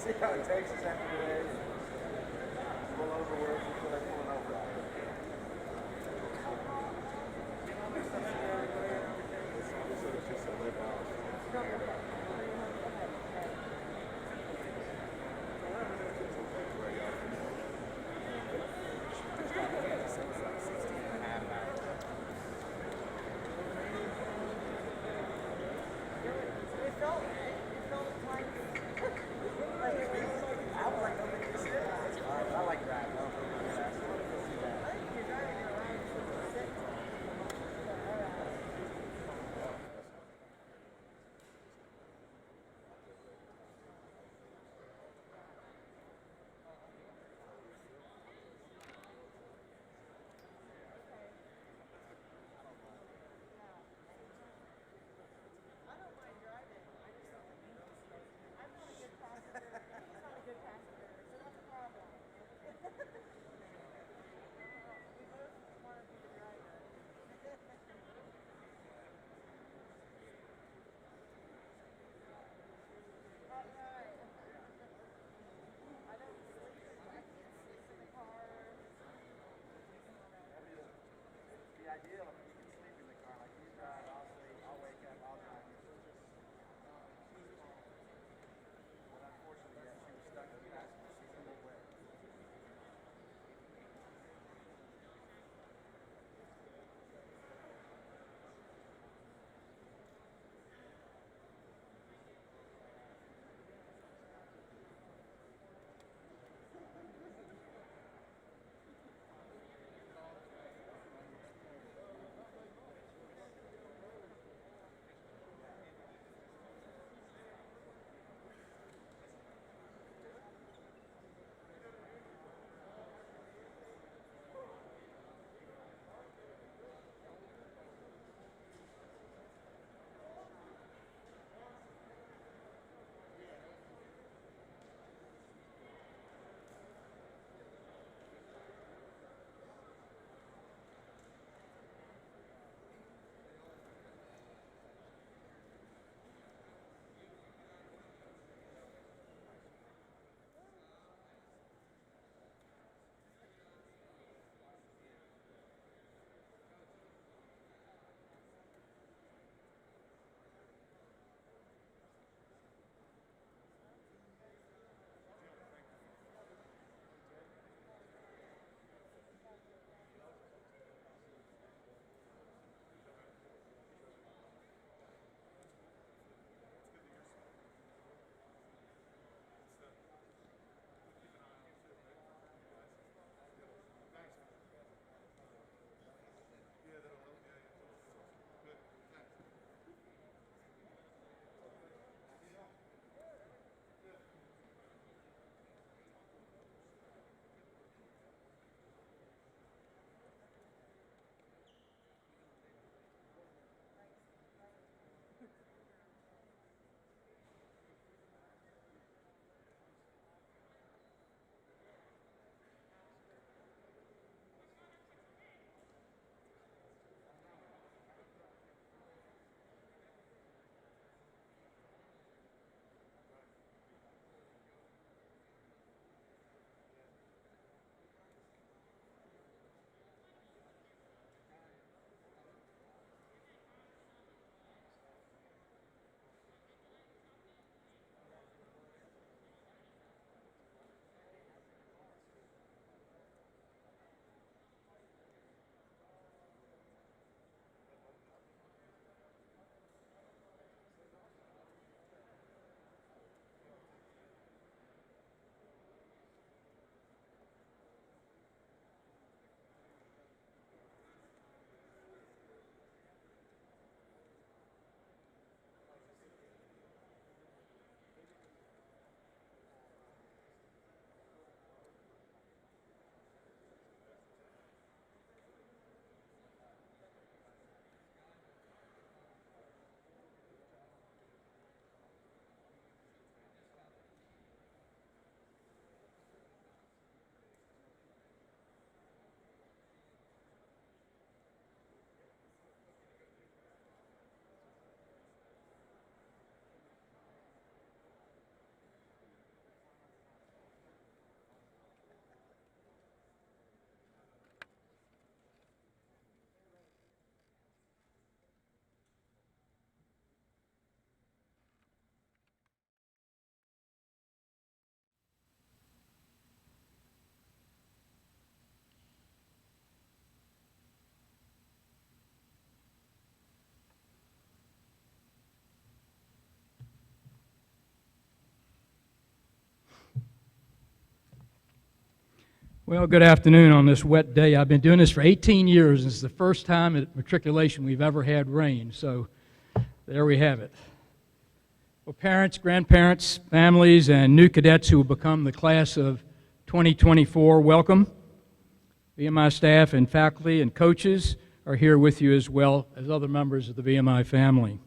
See how it takes us after today? Pull over where they're pulling over. I like driving. Ideal if you can sleep in the car. Like you drive, I'll sleep, I'll wake up, I'll drive. But unfortunately, yeah, she was stuck in the passenger seat the whole way. Well, good afternoon on this wet day. I've been doing this for 18 years. This is the first time at Matriculation we've ever had rain, so there we have it. Well, parents, grandparents, families, and new cadets who will become the class of 2024, welcome. VMI staff and faculty and coaches are here with you as well as other members of the VMI family.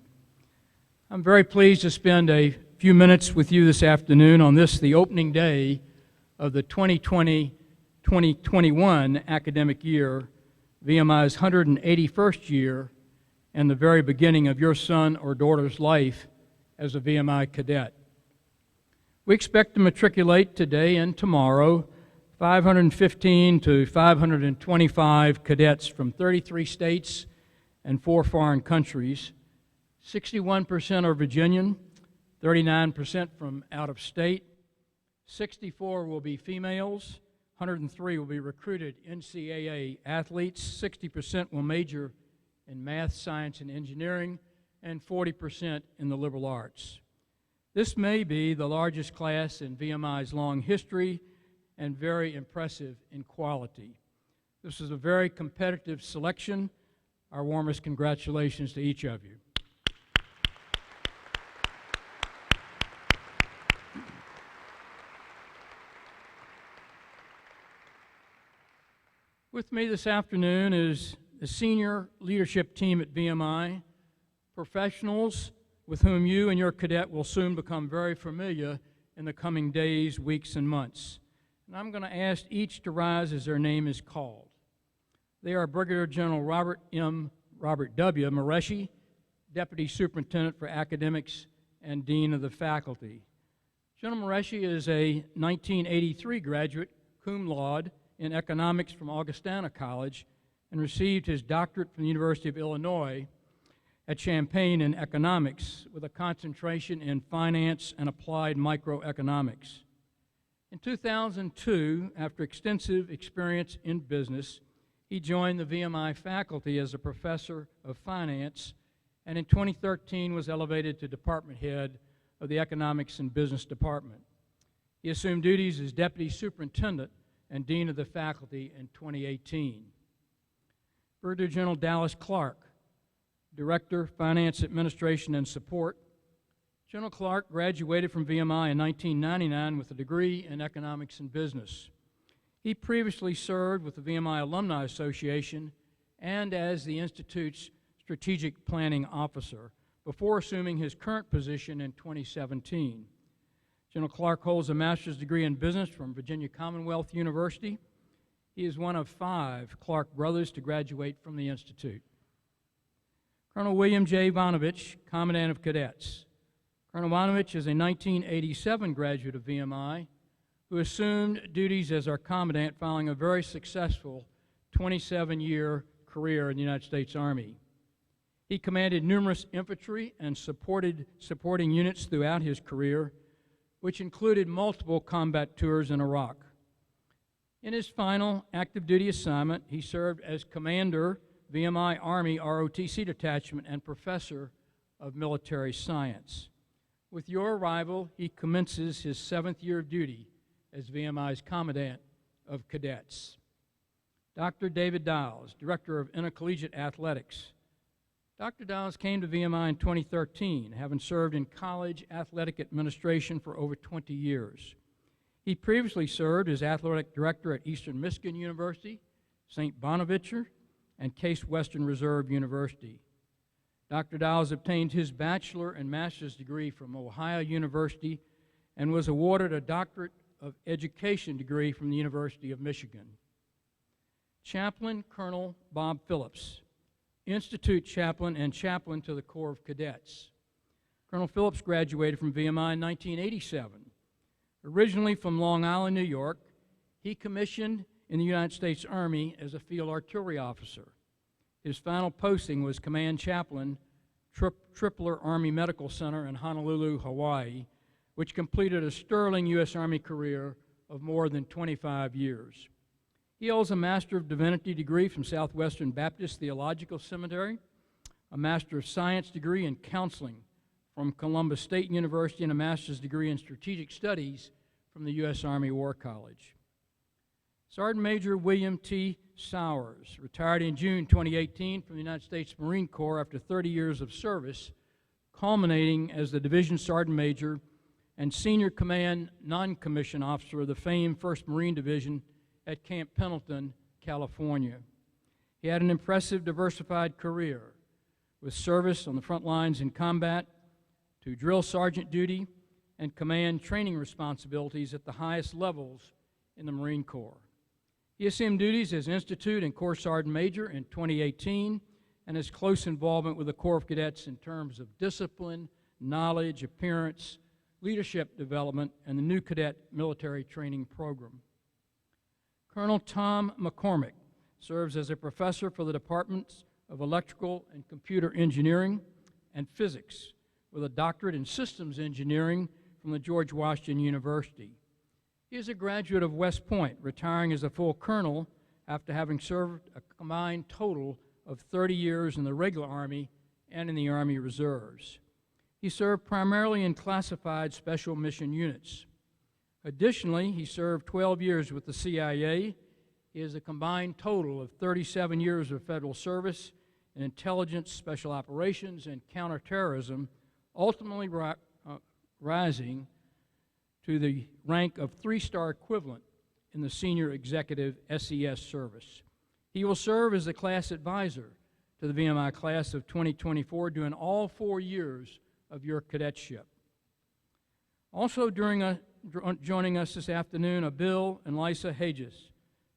I'm very pleased to spend a few minutes with you this afternoon on this, the opening day of the 2020-2021 academic year, VMI's 181st year, and the very beginning of your son or daughter's life as a VMI cadet. We expect to matriculate today and tomorrow 515 to 525 cadets from 33 states and 4 foreign countries. 61% are Virginian, 39% from out of state, 64 will be females, 103 will be recruited NCAA athletes, 60% will major in math, science, and engineering, and 40% in the liberal arts. This may be the largest class in VMI's long history and very impressive in quality. This is a very competitive selection. Our warmest congratulations to each of you. With me this afternoon is the senior leadership team at VMI, professionals with whom you and your cadet will soon become very familiar in the coming days, weeks, and months. And I'm going to ask each to rise as their name is called. They are Brigadier General Robert W. Mareschi, Deputy Superintendent for Academics and Dean of the Faculty. General Mareschi is a 1983 graduate, cum laude, in economics from Augustana College and received his doctorate from the University of Illinois at Champaign in economics with a concentration in finance and applied microeconomics. In 2002, after extensive experience in business, he joined the VMI faculty as a professor of finance, and in 2013 was elevated to department head of the economics and business department. He assumed duties as deputy superintendent and dean of the faculty in 2018. Brigadier General Dallas Clark, Director, Finance Administration and Support. General Clark graduated from VMI in 1999 with a degree in economics and business. He previously served with the VMI Alumni Association and as the Institute's Strategic Planning Officer before assuming his current position in 2017. General Clark holds a master's degree in business from Virginia Commonwealth University. He is one of 5 Clark brothers to graduate from the Institute. Colonel William J. Vonovich, Commandant of Cadets. Colonel Vonovich is a 1987 graduate of VMI who assumed duties as our Commandant following a very successful 27-year career in the United States Army. He commanded numerous infantry and supporting units throughout his career, which included multiple combat tours in Iraq. In his final active duty assignment, he served as Commander, VMI Army ROTC Detachment, and Professor of Military Science. With your arrival, he commences his 7th year of duty as VMI's Commandant of Cadets. Dr. David Dials, Director of Intercollegiate Athletics. Dr. Dials came to VMI in 2013, having served in college athletic administration for over 20 years. He previously served as athletic director at Eastern Michigan University, St. Bonaventure, and Case Western Reserve University. Dr. Dials obtained his bachelor and master's degree from Ohio University and was awarded a doctorate of education degree from the University of Michigan. Chaplain Colonel Bob Phillips, Institute Chaplain and Chaplain to the Corps of Cadets. Colonel Phillips graduated from VMI in 1987. Originally from Long Island, New York, he commissioned in the United States Army as a field artillery officer. His final posting was Command Chaplain, Tripler Army Medical Center in Honolulu, Hawaii, which completed a sterling U.S. Army career of more than 25 years. He holds a Master of Divinity degree from Southwestern Baptist Theological Seminary, a Master of Science degree in Counseling from Columbus State University, and a Master's degree in Strategic Studies from the U.S. Army War College. Sergeant Major William T. Sowers retired in June 2018 from the United States Marine Corps after 30 years of service, culminating as the Division Sergeant Major and Senior Command Non-Commissioned Officer of the famed 1st Marine Division at Camp Pendleton, California. He had an impressive, diversified career, with service on the front lines in combat, to drill sergeant duty, and command training responsibilities at the highest levels in the Marine Corps. He assumed duties as Institute and Corps Sergeant Major in 2018, and his close involvement with the Corps of Cadets in terms of discipline, knowledge, appearance, leadership development, and the new cadet military training program. Colonel Tom McCormick serves as a professor for the Departments of Electrical and Computer Engineering and Physics, with a doctorate in Systems Engineering from the George Washington University. He is a graduate of West Point, retiring as a full colonel after having served a combined total of 30 years in the regular Army and in the Army Reserves. He served primarily in classified special mission units. Additionally, he served 12 years with the CIA. He has a combined total of 37 years of federal service in intelligence, special operations, and counterterrorism, ultimately rising to the rank of 3-star equivalent in the senior executive SES service. He will serve as the class advisor to the VMI class of 2024 during all 4 years of your cadetship. Also joining us this afternoon are Bill and Lisa Hages,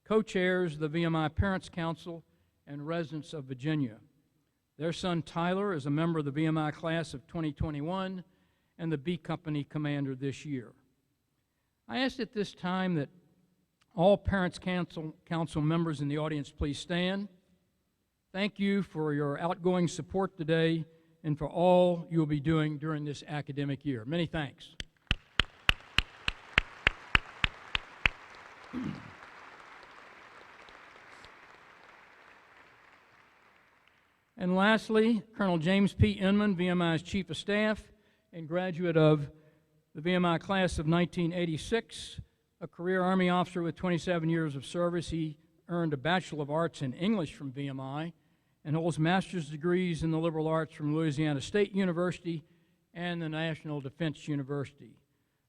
co-chairs of the VMI Parents Council and residents of Virginia. Their son Tyler is a member of the VMI class of 2021 and the B Company commander this year. I ask at this time that all Parents Council members in the audience please stand. Thank you for your outgoing support today and for all you will be doing during this academic year. Many thanks. And lastly, Colonel James P. Inman, VMI's Chief of Staff and graduate of the VMI class of 1986, a career Army officer with 27 years of service. He earned a Bachelor of Arts in English from VMI and holds master's degrees in the liberal arts from Louisiana State University and the National Defense University.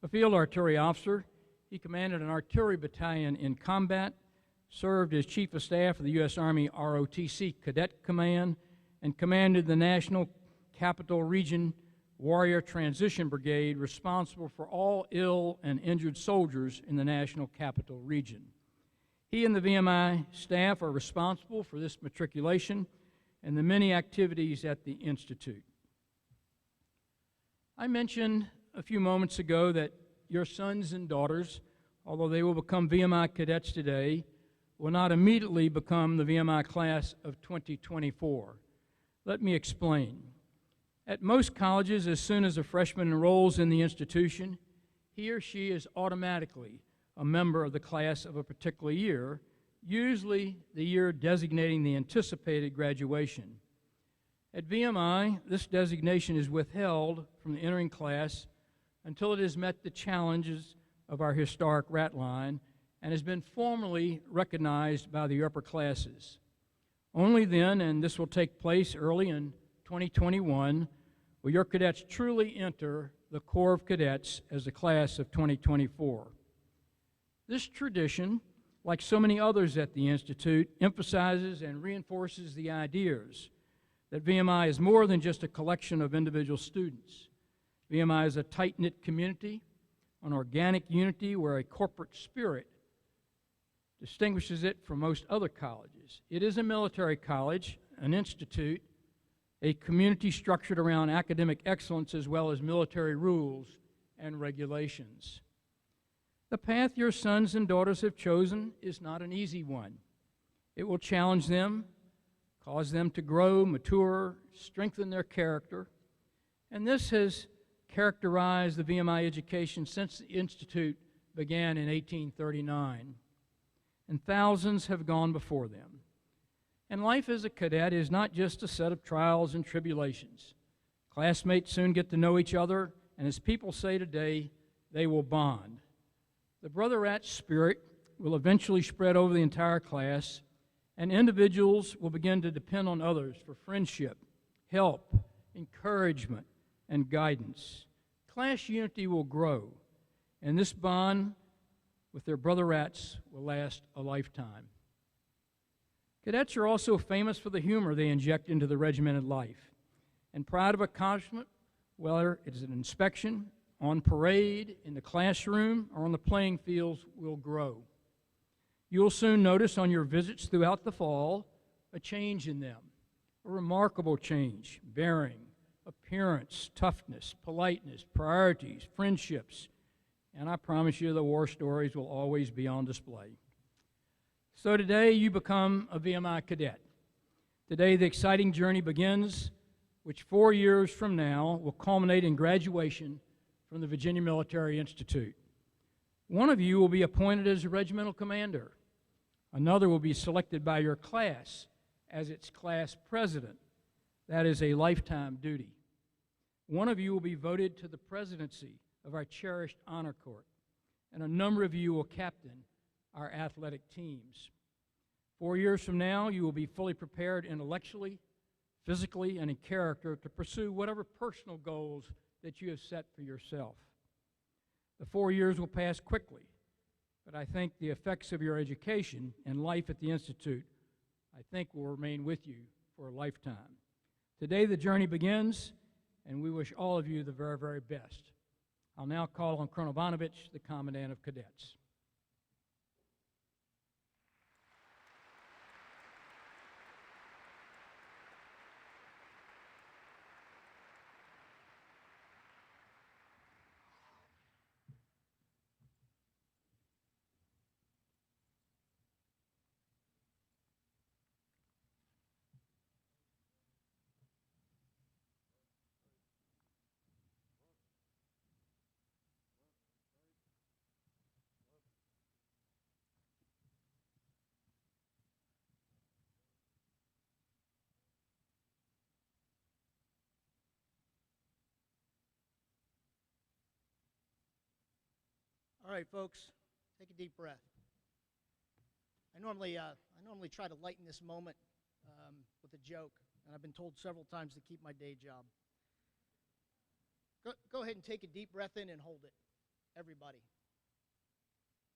A field artillery officer, he commanded an artillery battalion in combat, served as Chief of Staff of the U.S. Army ROTC Cadet Command, and commanded the National Capital Region Warrior Transition Brigade, responsible for all ill and injured soldiers in the National Capital Region. He and the VMI staff are responsible for this matriculation and the many activities at the Institute. I mentioned a few moments ago that your sons and daughters, although they will become VMI cadets today, will not immediately become the VMI class of 2024. Let me explain. At most colleges, as soon as a freshman enrolls in the institution, he or she is automatically a member of the class of a particular year, usually the year designating the anticipated graduation. At VMI, this designation is withheld from the entering class until it has met the challenges of our historic rat line and has been formally recognized by the upper classes. Only then, and this will take place early in 2021, will your cadets truly enter the Corps of Cadets as the class of 2024. This tradition, like so many others at the Institute, emphasizes and reinforces the ideas that VMI is more than just a collection of individual students. VMI is a tight-knit community, an organic unity where a corporate spirit distinguishes it from most other colleges. It is a military college, an institute, a community structured around academic excellence as well as military rules and regulations. The path your sons and daughters have chosen is not an easy one. It will challenge them, cause them to grow, mature, strengthen their character, and this has characterized the VMI education since the Institute began in 1839, and thousands have gone before them. And life as a cadet is not just a set of trials and tribulations. Classmates soon get to know each other, and as people say today, they will bond. The brother rat spirit will eventually spread over the entire class, and individuals will begin to depend on others for friendship, help, encouragement, and guidance. Class unity will grow, and this bond with their brother rats will last a lifetime. Cadets are also famous for the humor they inject into the regimented life, and pride of accomplishment, whether it is an inspection, on parade, in the classroom, or on the playing fields, will grow. You'll soon notice on your visits throughout the fall a change in them, a remarkable change, bearing, appearance, toughness, politeness, priorities, friendships, and I promise you the war stories will always be on display. So today you become a VMI cadet. Today the exciting journey begins, which 4 years from now will culminate in graduation from the Virginia Military Institute. One of you will be appointed as a regimental commander. Another will be selected by your class as its class president. That is a lifetime duty. One of you will be voted to the presidency of our cherished honor corps, and a number of you will captain our athletic teams. 4 years from now, you will be fully prepared intellectually, physically, and in character to pursue whatever personal goals that you have set for yourself. The 4 years will pass quickly, but I think the effects of your education and life at the Institute, I think, will remain with you for a lifetime. Today the journey begins, and we wish all of you the very, very best. I'll now call on Colonel Bonovich, the Commandant of Cadets. All right, folks, take a deep breath. I normally try to lighten this moment with a joke, and I've been told several times to keep my day job. Go ahead and take a deep breath in and hold it, everybody.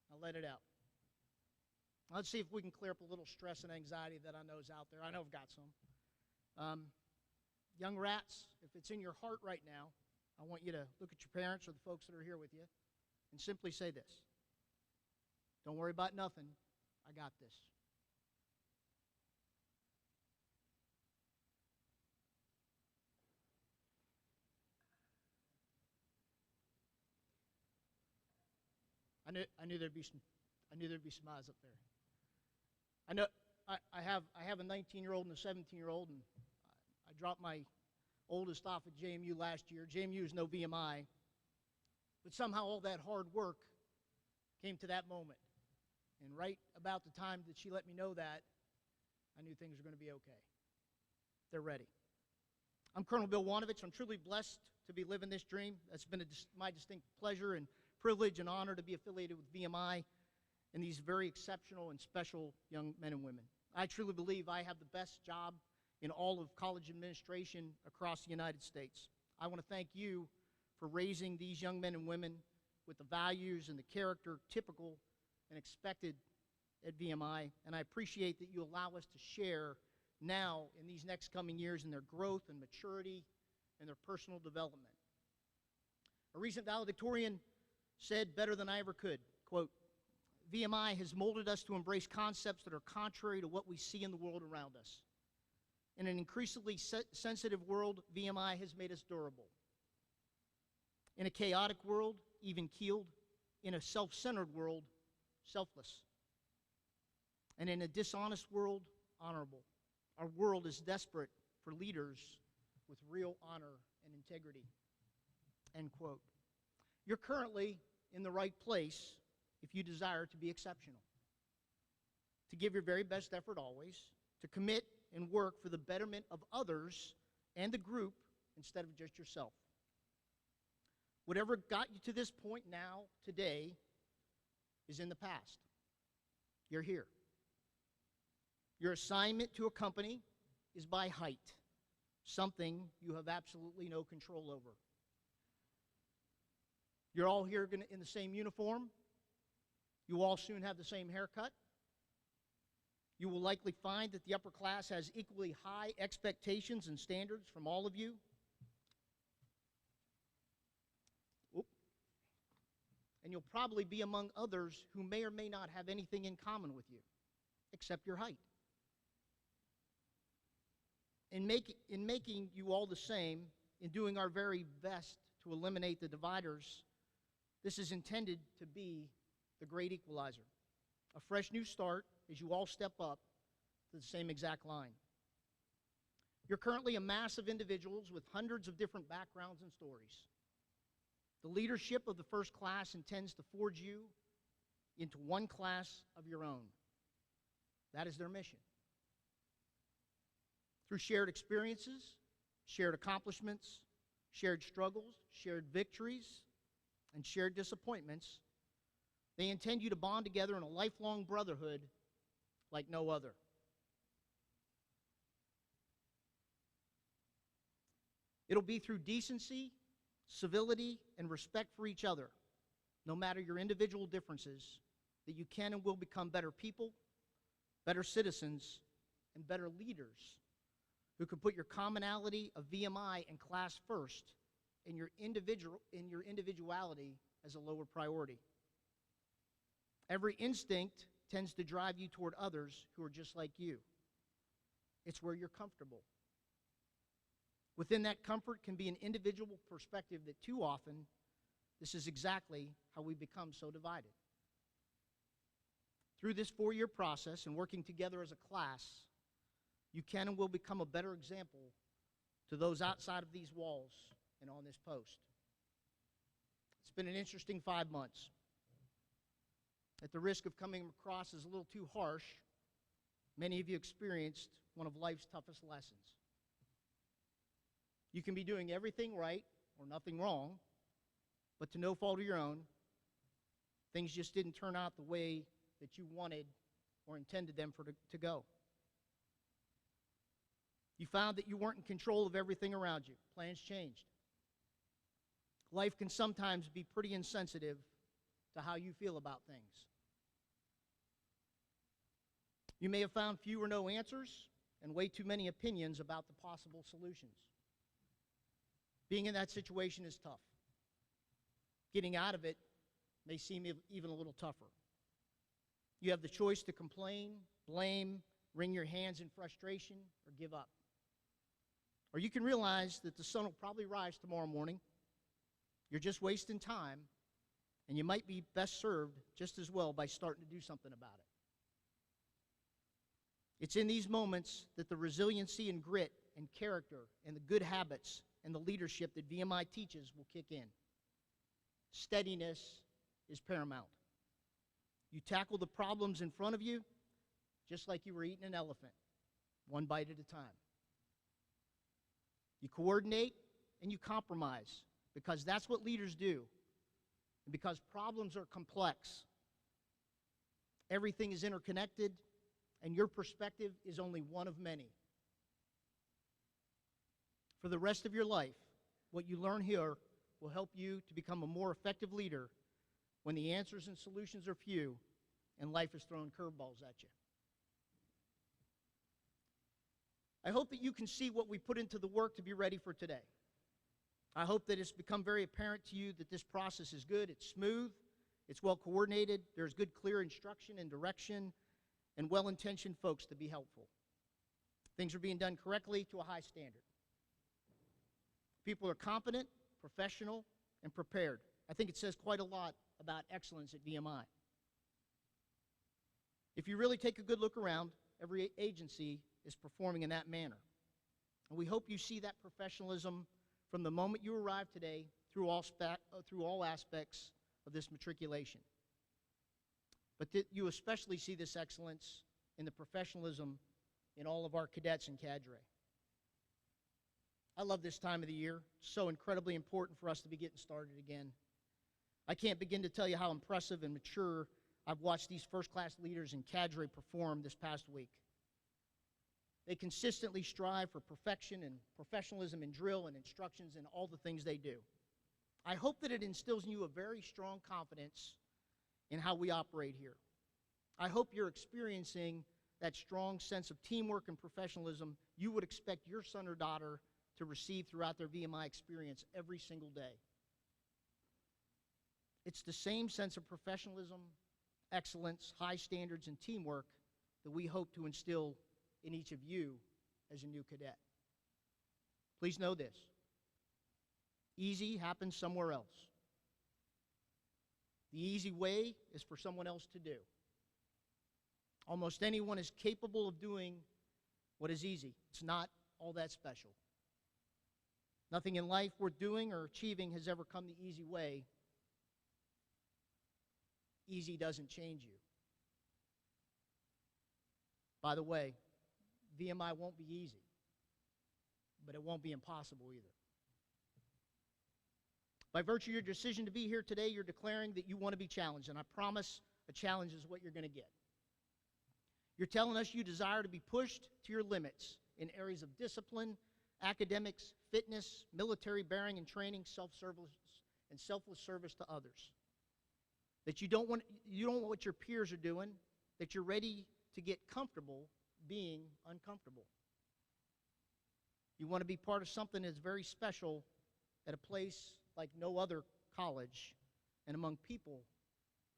Now let it out. Let's see if we can clear up a little stress and anxiety that I know is out there. I know I've got some. Young rats, if it's in your heart right now, I want you to look at your parents or the folks that are here with you and simply say this: don't worry about nothing, I got this. I knew there'd be some eyes up there. I know I have a 19-year-old and a 17-year-old, and I dropped my oldest off at JMU last year. JMU is no VMI, but somehow all that hard work came to that moment. And right about the time that she let me know that, I knew things were going to be okay. They're ready. I'm Colonel Bill Wanovich. I'm truly blessed to be living this dream. It's been my distinct pleasure and privilege and honor to be affiliated with VMI and these very exceptional and special young men and women. I truly believe I have the best job in all of college administration across the United States. I want to thank you for raising these young men and women with the values and the character typical and expected at VMI, and I appreciate that you allow us to share now in these next coming years in their growth and maturity and their personal development. A recent valedictorian said better than I ever could, quote, VMI has molded us to embrace concepts that are contrary to what we see in the world around us. In an increasingly sensitive world, VMI has made us durable. In a chaotic world, even-keeled. In a self-centered world, selfless. And in a dishonest world, honorable. Our world is desperate for leaders with real honor and integrity. End quote. You're currently in the right place if you desire to be exceptional. To give your very best effort always, to commit and work for the betterment of others and the group instead of just yourself. Whatever got you to this point now, today, is in the past. you're here. Your assignment to a company is by height, something you have absolutely no control over. You're all here in the same uniform. You all soon have the same haircut. You will likely find that the upper class has equally high expectations and standards from all of you. And you'll probably be among others who may or may not have anything in common with you, except your height. In making you all the same, in doing our very best to eliminate the dividers, this is intended to be the great equalizer, a fresh new start as you all step up to the same exact line. You're currently a mass of individuals with hundreds of different backgrounds and stories. The leadership of the first class intends to forge you into one class of your own. That is their mission. Through shared experiences, shared accomplishments, shared struggles, shared victories, and shared disappointments, they intend you to bond together in a lifelong brotherhood like no other. It'll be through decency, civility, and respect for each other, no matter your individual differences, that you can and will become better people, better citizens, and better leaders who can put your commonality of VMI and class first and your individuality as a lower priority. Every instinct tends to drive you toward others who are just like you. It's where you're comfortable. Within that comfort can be an individual perspective that too often, this is exactly how we become so divided. Through this 4-year process and working together as a class, you can and will become a better example to those outside of these walls and on this post. It's been an interesting 5 months. At the risk of coming across as a little too harsh, many of you experienced one of life's toughest lessons. You can be doing everything right or nothing wrong, but to no fault of your own, things just didn't turn out the way that you wanted or intended them to go. You found that you weren't in control of everything around you. Plans changed. Life can sometimes be pretty insensitive to how you feel about things. You may have found few or no answers and way too many opinions about the possible solutions. Being in that situation is tough. Getting out of it may seem even a little tougher. You have the choice to complain, blame, wring your hands in frustration, or give up. Or you can realize that the sun will probably rise tomorrow morning. You're just wasting time, and you might be best served just as well by starting to do something about it. It's in these moments that the resiliency and grit and character and the good habits and the leadership that VMI teaches will kick in. Steadiness is paramount. You tackle the problems in front of you just like you were eating an elephant, one bite at a time. You coordinate and you compromise because that's what leaders do. And because problems are complex, everything is interconnected, and your perspective is only one of many. For the rest of your life, what you learn here will help you to become a more effective leader when the answers and solutions are few and life is throwing curveballs at you. I hope that you can see what we put into the work to be ready for today. I hope that it's become very apparent to you that this process is good, it's smooth, it's well coordinated, there's good clear instruction and direction, and well-intentioned folks to be helpful. Things are being done correctly to a high standard. People are competent, professional, and prepared. I think it says quite a lot about excellence at VMI. If you really take a good look around, every agency is performing in that manner. And we hope you see that professionalism from the moment you arrive today through all aspects of this matriculation. But that you especially see this excellence in the professionalism in all of our cadets and cadre. I love this time of the year. It's so incredibly important for us to be getting started again. I can't begin to tell you how impressive and mature I've watched these first-class leaders in cadre perform this past week. They consistently strive for perfection and professionalism in drill and instructions in all the things they do. I hope that it instills in you a very strong confidence in how we operate here. I hope you're experiencing that strong sense of teamwork and professionalism you would expect your son or daughter to receive throughout their VMI experience every single day. It's the same sense of professionalism, excellence, high standards, and teamwork that we hope to instill in each of you as a new cadet. Please know this. Easy happens somewhere else. The easy way is for someone else to do. Almost anyone is capable of doing what is easy. It's not all that special. Nothing in life worth doing or achieving has ever come the easy way. Easy doesn't change you. By the way, VMI won't be easy, but it won't be impossible either. By virtue of your decision to be here today, you're declaring that you want to be challenged, and I promise a challenge is what you're going to get. You're telling us you desire to be pushed to your limits in areas of discipline, academics, fitness, military bearing and training, self-service, and selfless service to others. That you don't want what your peers are doing, that you're ready to get comfortable being uncomfortable. You want to be part of something that's very special at a place like no other college and among people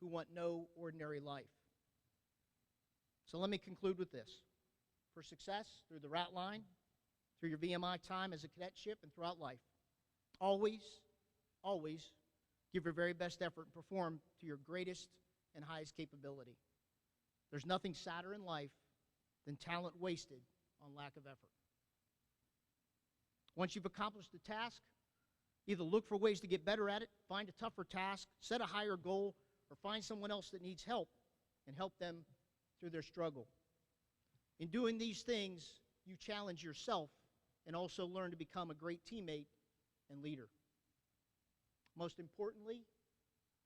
who want no ordinary life. So let me conclude with this. For success through the rat line, through your VMI time as a cadetship, and throughout life, always, always give your very best effort and perform to your greatest and highest capability. There's nothing sadder in life than talent wasted on lack of effort. Once you've accomplished the task, either look for ways to get better at it, find a tougher task, set a higher goal, or find someone else that needs help and help them through their struggle. In doing these things, you challenge yourself and also learn to become a great teammate and leader. Most importantly,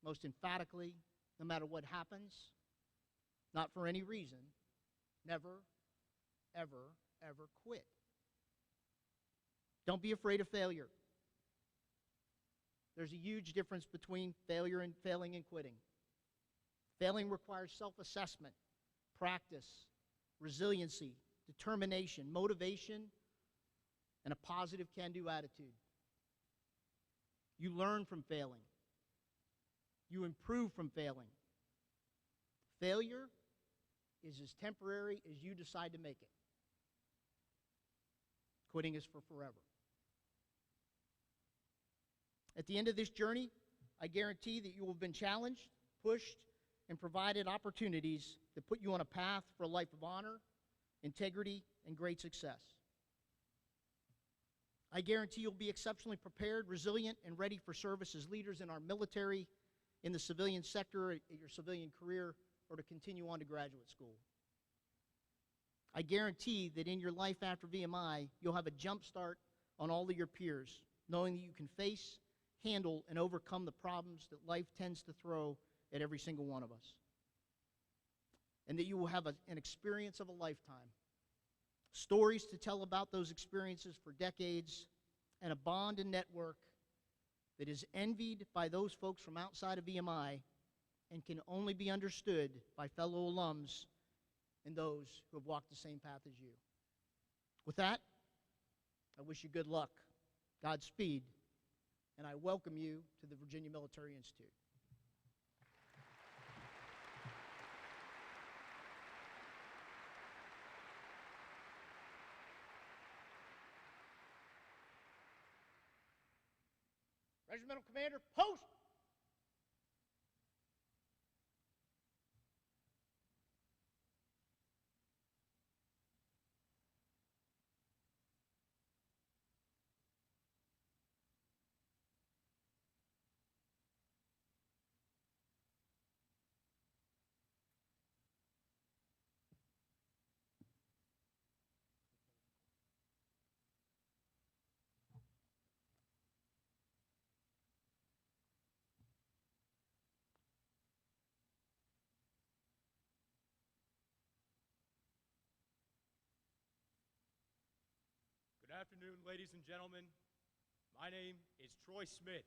most emphatically, no matter what happens, not for any reason, never, ever, ever quit. Don't be afraid of failure. There's a huge difference between failure and failing and quitting. Failing requires self-assessment, practice, resiliency, determination, motivation, and a positive can-do attitude. You learn from failing. You improve from failing. Failure is as temporary as you decide to make it. Quitting is for forever. At the end of this journey, I guarantee that you will have been challenged, pushed, and provided opportunities that put you on a path for a life of honor, integrity, and great success. I guarantee you'll be exceptionally prepared, resilient, and ready for service as leaders in our military, in the civilian sector, at your civilian career, or to continue on to graduate school. I guarantee that in your life after VMI, you'll have a jump start on all of your peers, knowing that you can face, handle, and overcome the problems that life tends to throw at every single one of us. And that you will have an experience of a lifetime. Stories to tell about those experiences for decades, and a bond and network that is envied by those folks from outside of VMI and can only be understood by fellow alums and those who have walked the same path as you. With that, I wish you good luck, Godspeed, and I welcome you to the Virginia Military Institute. Regimental Commander, post! afternoon, ladies and gentlemen. My name is Troy Smith,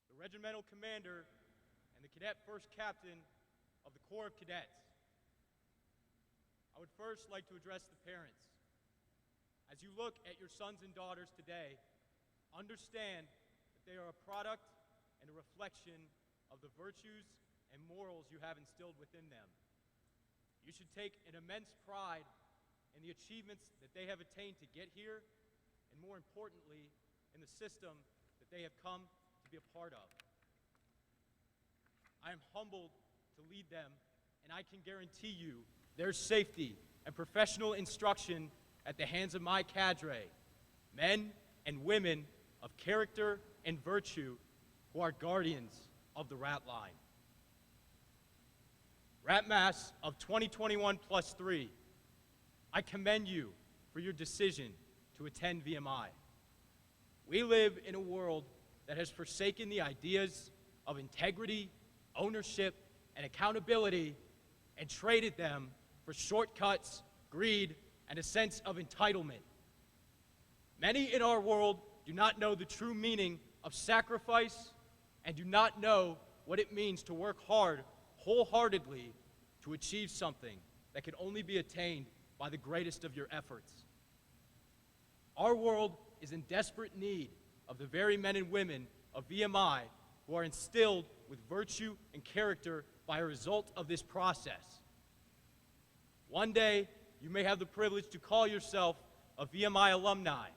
the Regimental Commander and the Cadet First Captain of the Corps of Cadets. I would first like to address the parents. As you look at your sons and daughters today, understand that they are a product and a reflection of the virtues and morals you have instilled within them. You should take an immense pride in the achievements that they have attained to get here, and more importantly, in the system that they have come to be a part of. I am humbled to lead them, and I can guarantee you their safety and professional instruction at the hands of my cadre, men and women of character and virtue who are guardians of the Rat Line. Rat Mass of 2021+3, I commend you for your decision to attend VMI. We live in a world that has forsaken the ideas of integrity, ownership, and accountability and traded them for shortcuts, greed, and a sense of entitlement. Many in our world do not know the true meaning of sacrifice and do not know what it means to work hard, wholeheartedly, to achieve something that can only be attained by the greatest of your efforts. Our world is in desperate need of the very men and women of VMI who are instilled with virtue and character by a result of this process. One day, you may have the privilege to call yourself a VMI alumni,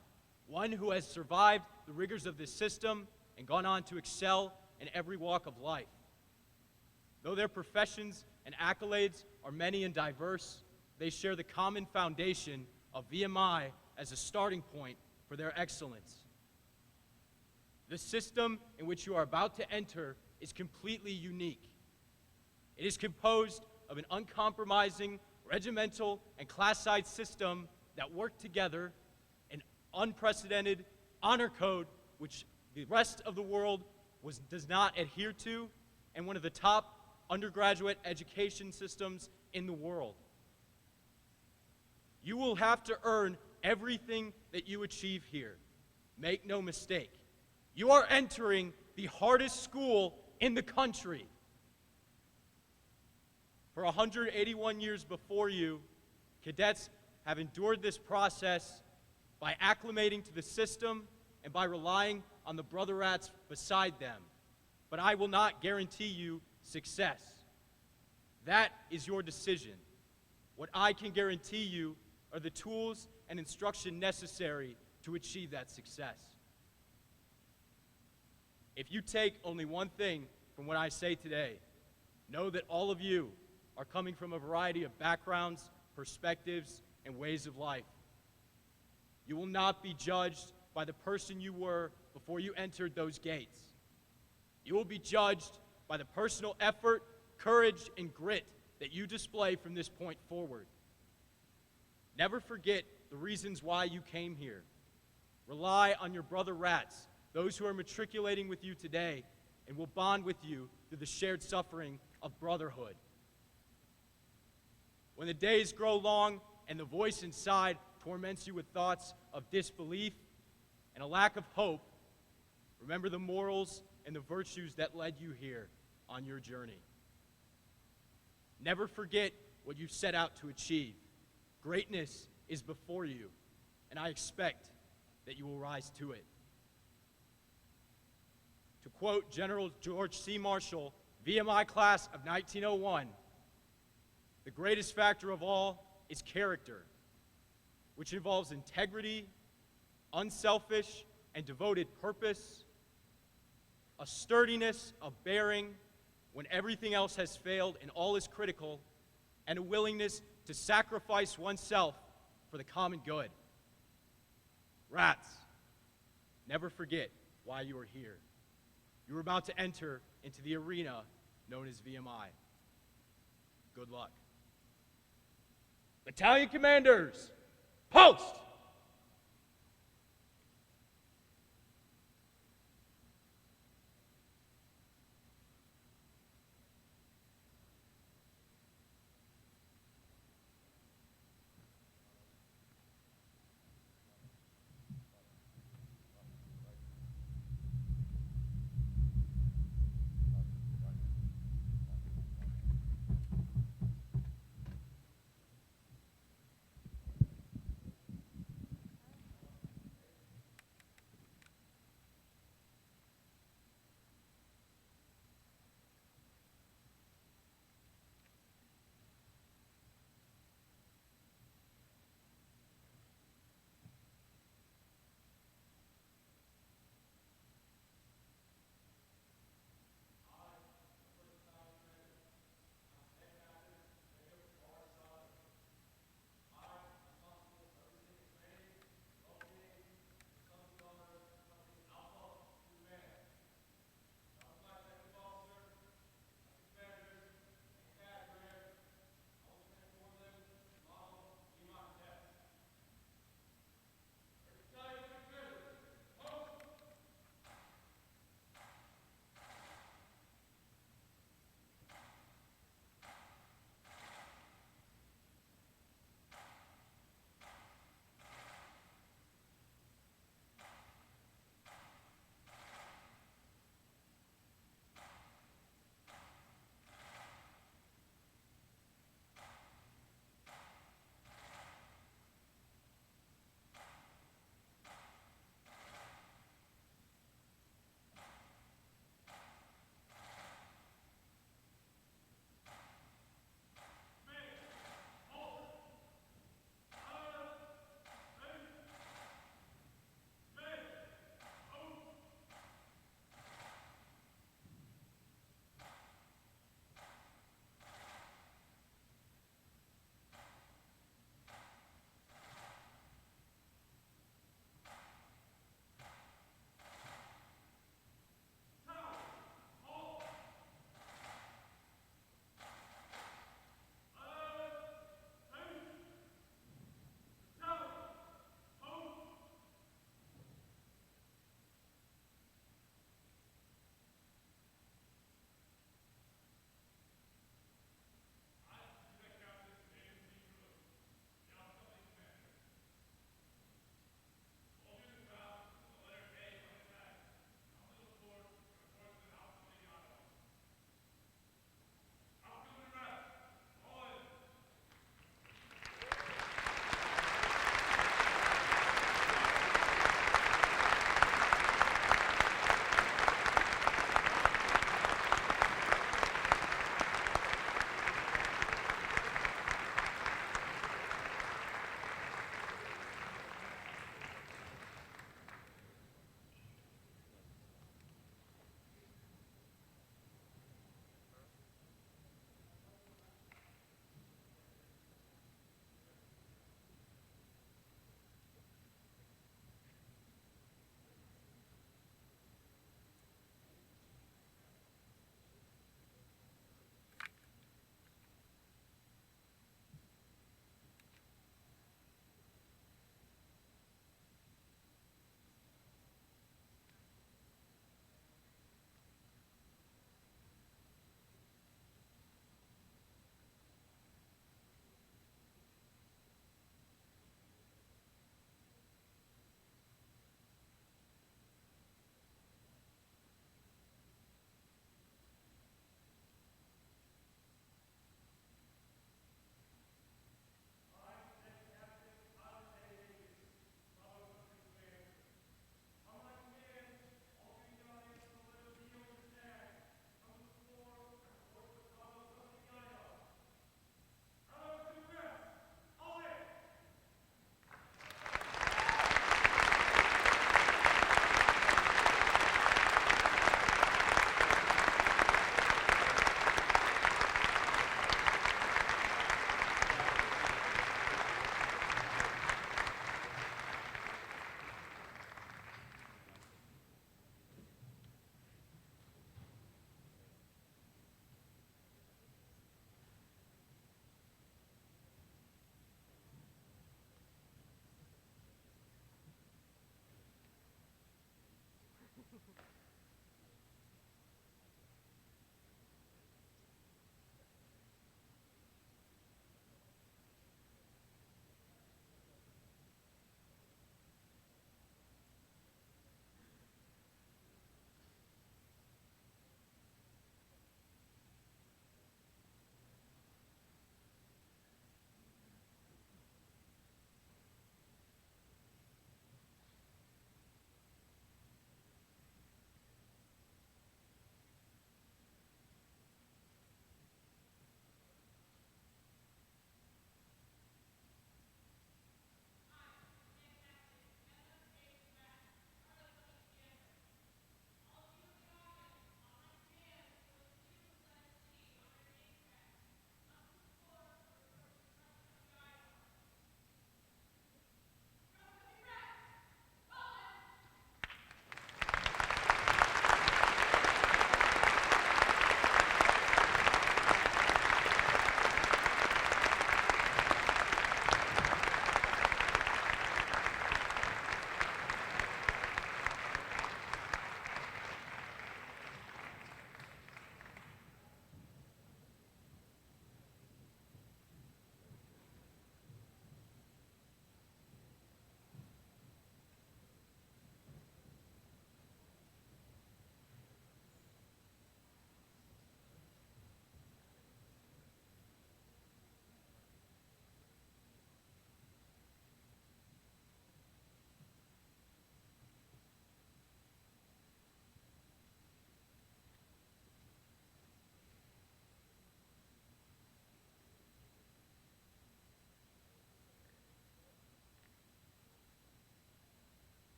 one who has survived the rigors of this system and gone on to excel in every walk of life. Though their professions and accolades are many and diverse, they share the common foundation of VMI as a starting point for their excellence. The system in which you are about to enter is completely unique. It is composed of an uncompromising regimental and class-side system that work together, an unprecedented honor code which the rest of the world does not adhere to, and one of the top undergraduate education systems in the world. You will have to earn everything that you achieve here. Make no mistake. You are entering the hardest school in the country. For 181 years before you, cadets have endured this process by acclimating to the system and by relying on the brother rats beside them. But I will not guarantee you success. That is your decision. What I can guarantee you are the tools and instruction necessary to achieve that success. If you take only one thing from what I say today, know that all of you are coming from a variety of backgrounds, perspectives, and ways of life. You will not be judged by the person you were before you entered those gates. You will be judged by the personal effort, courage, and grit that you display from this point forward. Never forget the reasons why you came here. Rely on your brother rats, those who are matriculating with you today, and will bond with you through the shared suffering of brotherhood. When the days grow long and the voice inside torments you with thoughts of disbelief and a lack of hope, remember the morals and the virtues that led you here on your journey. Never forget what you set out to achieve. Greatness is before you, and I expect that you will rise to it. To quote General George C. Marshall, VMI class of 1901, the greatest factor of all is character, which involves integrity, unselfish and devoted purpose, a sturdiness of bearing when everything else has failed and all is critical, and a willingness to sacrifice oneself for the common good. Rats, never forget why you are here. You are about to enter into the arena known as VMI. Good luck. Battalion commanders, post!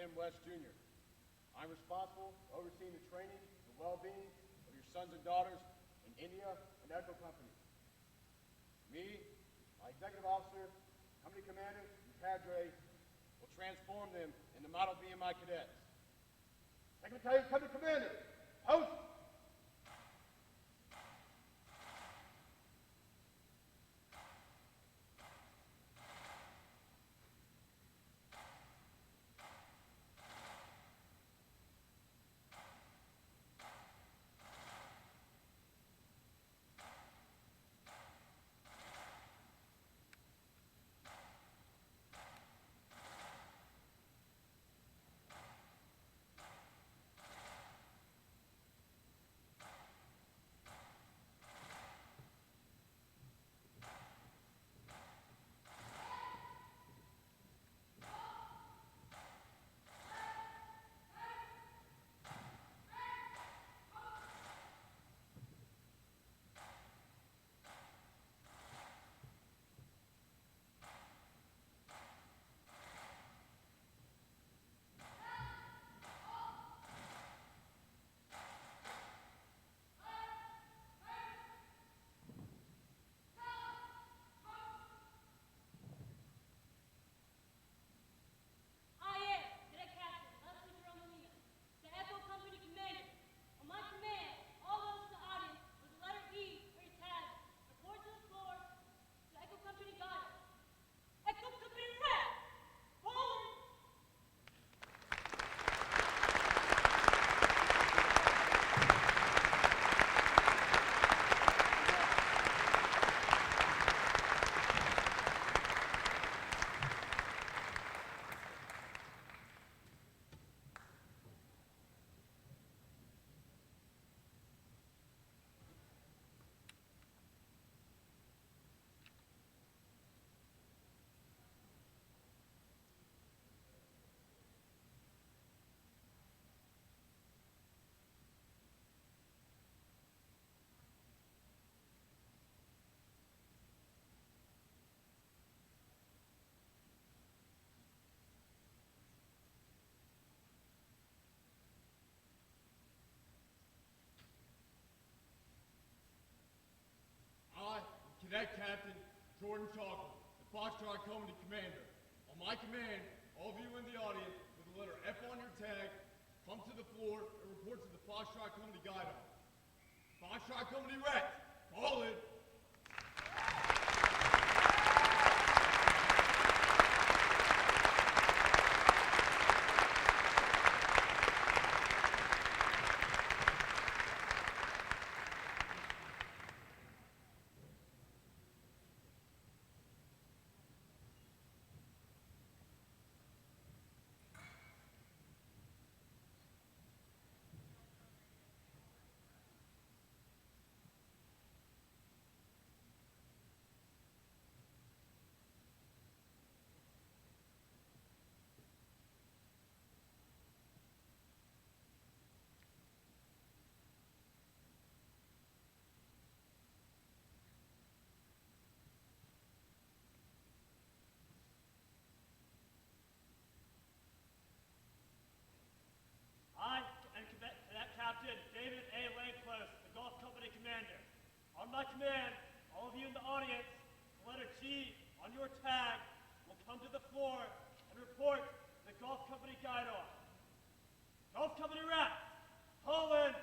Tim West Jr. I'm responsible for overseeing the training and well-being of your sons and daughters in India and Echo Company. Me, my executive officer, company commandant, and cadre will transform them into model BMI cadets. Secretary, company commander, host! Cadet Captain Jordan Chalker, the Foxtrot Company Commander. On my command, all of you in the audience with the letter F on your tag, come to the floor and report to the Foxtrot Company Guidon. Foxtrot Company rest. Fall in. On my command, all of you in the audience, the letter G on your tag will come to the floor and report to the Golf Company Guidon. Golf Company rep, call in.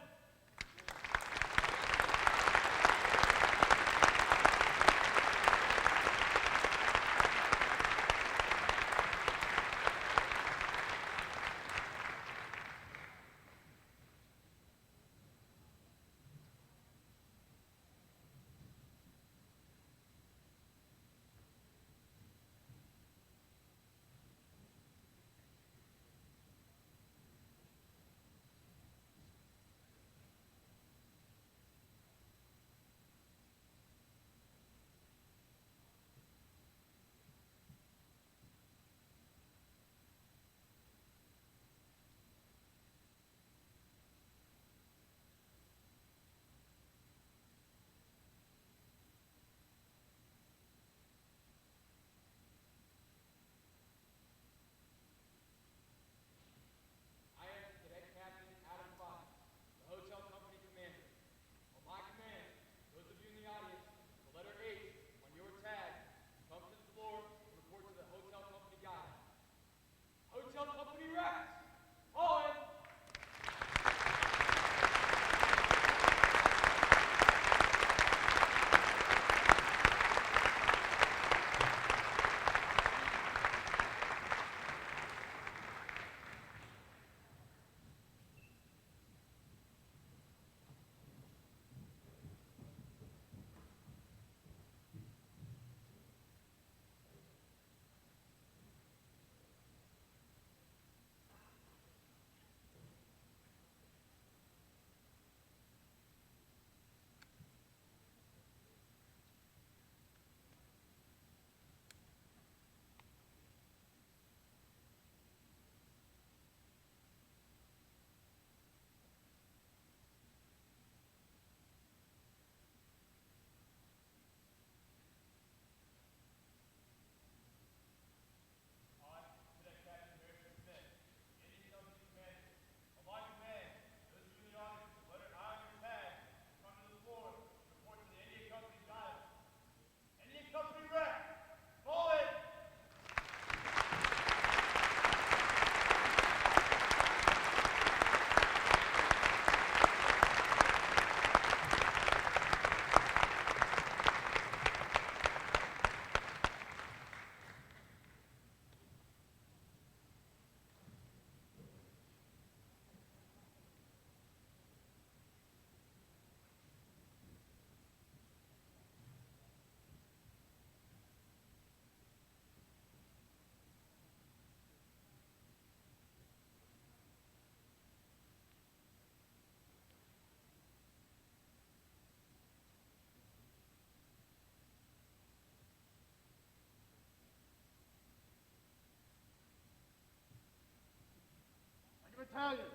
Battalion,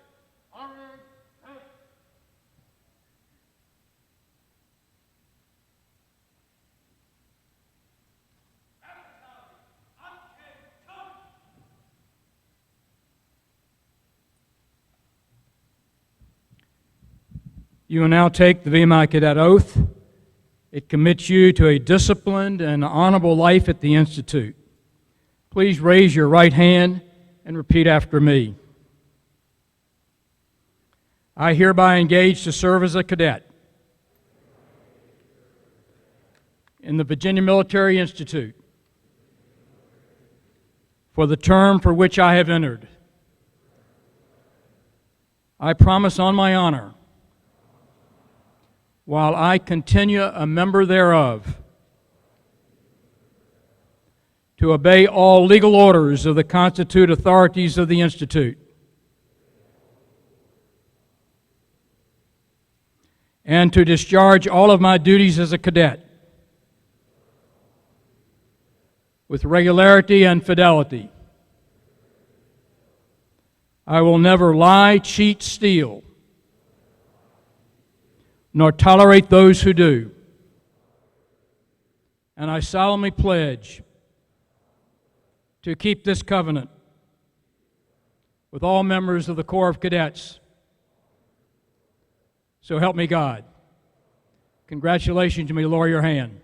honorary tank. You will now take the VMI Cadet Oath. It commits you to a disciplined and honorable life at the Institute. Please raise your right hand and repeat after me. I hereby engage to serve as a cadet in the Virginia Military Institute for the term for which I have entered. I promise on my honor, while I continue a member thereof, to obey all legal orders of the constituted authorities of the Institute, and to discharge all of my duties as a cadet with regularity and fidelity. I will never lie, cheat, steal, nor tolerate those who do. And I solemnly pledge to keep this covenant with all members of the Corps of Cadets. So help me God. Congratulations, you may lower your hand.